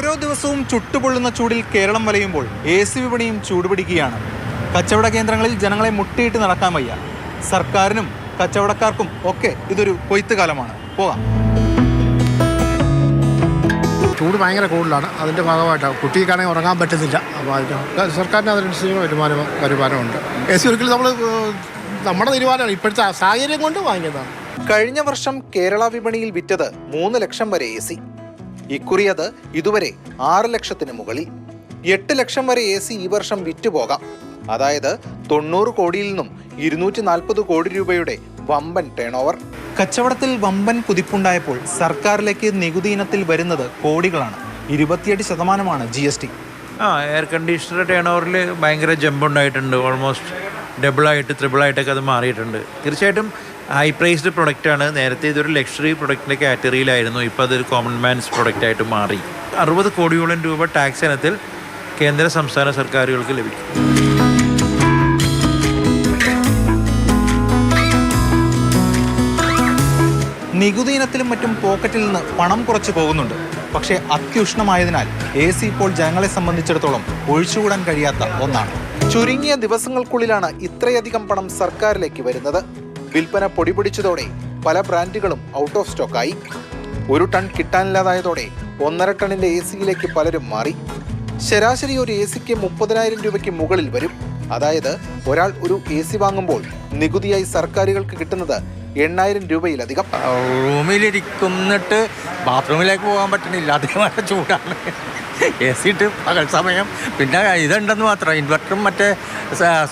ഓരോ ദിവസവും ചുട്ടുപൊള്ളുന്ന ചൂടിൽ കേരളം വലയുമ്പോൾ AC വിപണിയും ചൂടുപിടിക്കുകയാണ്. കച്ചവട കേന്ദ്രങ്ങളിൽ ജനങ്ങളെ മുട്ടിയിട്ട് നടക്കാൻ വയ്യ. സർക്കാരിനും കച്ചവടക്കാർക്കും ഒക്കെ ഇതൊരു കൊയ്ത്തുകാലമാണ്. പോകാം. ചൂട് ഭയങ്കര കൂടുതലാണ്. അതിൻ്റെ ഭാഗമായിട്ടാണ് കുട്ടിക്കാണെങ്കിൽ ഉറങ്ങാൻ പറ്റുന്നില്ല. അപ്പോൾ അതിന് സർക്കാരിന് അതിനനുസരിച്ച് വരുമാനമുണ്ട്. AC ഒരിക്കലും നമ്മുടെ തീരുമാനമാണ്, ഇപ്പോഴത്തെ സാഹചര്യം കൊണ്ട് വാങ്ങിയതാണ്. കഴിഞ്ഞ വർഷം കേരള വിപണിയിൽ വിറ്റത് 3 ലക്ഷം വരെ AC. ഇക്കുറി അത് ഇതുവരെ 6 ലക്ഷത്തിന് മുകളിൽ. 8 ലക്ഷം വരെ AC ഈ വർഷം വിറ്റുപോകാം. അതായത് 90 കോടിയിൽ നിന്നും 240 കോടി രൂപയുടെ വമ്പൻ ടേൺ ഓവർ. കച്ചവടത്തിൽ വമ്പൻ കുതിപ്പുണ്ടായപ്പോൾ സർക്കാരിലേക്ക് നികുതി ഇനത്തിൽ വരുന്നത് കോടികളാണ്. 28% GST. എയർ കണ്ടീഷണർ ടേൺ ഓവറിൽ ഭയങ്കര ജമ്പ് ഉണ്ടായിട്ടുണ്ട്. ഓൾമോസ്റ്റ് ഡബിളായിട്ട് ട്രിപ്പിളായിട്ടൊക്കെ അത് മാറിയിട്ടുണ്ട്. തീർച്ചയായിട്ടും ഹൈ പ്രൈസ്ഡ് പ്രൊഡക്റ്റാണ്. നേരത്തെ ഇതൊരു ലക്ഷറി പ്രൊഡക്റ്റിൻ്റെ കാറ്റഗറിയിലായിരുന്നു. ഇപ്പോൾ അതൊരു കോമൺ മാൻസ് പ്രൊഡക്റ്റായിട്ട് മാറി. 60 കോടിയോളം രൂപ ടാക്സ് ഇനത്തിൽ കേന്ദ്ര സംസ്ഥാന സർക്കാരുകൾക്ക് ലഭിക്കും. നികുതി ഇനത്തിലും മറ്റും പോക്കറ്റിൽ നിന്ന് പണം കുറച്ച് പോകുന്നുണ്ട്. പക്ഷേ അത്യുഷ്ണമായതിനാൽ AC ഇപ്പോൾ ജനങ്ങളെ സംബന്ധിച്ചിടത്തോളം ഒഴിച്ചുകൂടാൻ കഴിയാത്ത ഒന്നാണ്. ചുരുങ്ങിയ ദിവസങ്ങൾക്കുള്ളിലാണ് ഇത്രയധികം പണം സർക്കാരിലേക്ക് വരുന്നത്. വിൽപ്പന പൊടിപിടിച്ചതോടെ പല ബ്രാൻഡുകളും ഔട്ട് ഓഫ് സ്റ്റോക്കായി. 1 ടൺ കിട്ടാനില്ലാതായതോടെ 1.5 ടണ്ണിന്റെ AC-യിലേക്ക് പലരും മാറി. ശരാശരി ഒരു AC-ക്ക് 30,000 രൂപയ്ക്ക് മുകളിൽ വരും. അതായത് ഒരാൾ ഒരു AC വാങ്ങുമ്പോൾ നികുതിയായി സർക്കാരുകൾക്ക് കിട്ടുന്നത് 8,000 രൂപയിലധികം. റൂമിലിരിക്കുന്നിട്ട് ബാത്റൂമിലേക്ക് പോകാൻ പറ്റണില്ല. അതേപോലെ ചൂടാണ്. AC ഇട്ട് പകൽ സമയം. പിന്നെ ഇതുണ്ടെന്ന് മാത്രം, ഇൻവെർട്ടറും മറ്റേ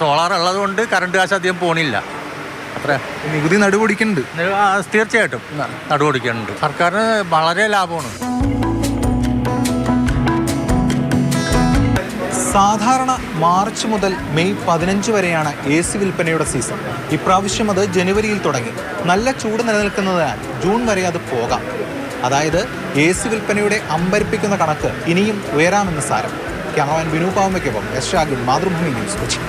സോളാർ ഉള്ളത് കൊണ്ട് കറണ്ട് കാശ് അധികം പോണില്ല. അത്ര നികുതി നടുപൊടിക്കുന്നുണ്ട്. തീർച്ചയായിട്ടും നടുപൊടിക്കുന്നുണ്ട്. സർക്കാരിന് വളരെ ലാഭമാണ്. സാധാരണ മാർച്ച് മുതൽ മെയ് 15 വരെയാണ് AC വിൽപ്പനയുടെ സീസൺ. ഇപ്രാവശ്യം അത് ജനുവരിയിൽ തുടങ്ങി. നല്ല ചൂട് നിലനിൽക്കുന്നതിനാൽ ജൂൺ വരെ അത് പോകാം. അതായത് AC വിൽപ്പനയുടെ അമ്പരിപ്പിക്കുന്ന കണക്ക് ഇനിയും ഉയരാമെന്ന് സാരം. ക്യാമറമാൻ വിനു പാവമ്മയ്ക്കൊപ്പം എസ് ഷാഗിൻ, മാതൃഭൂമി ന്യൂസ്, കൊച്ചി.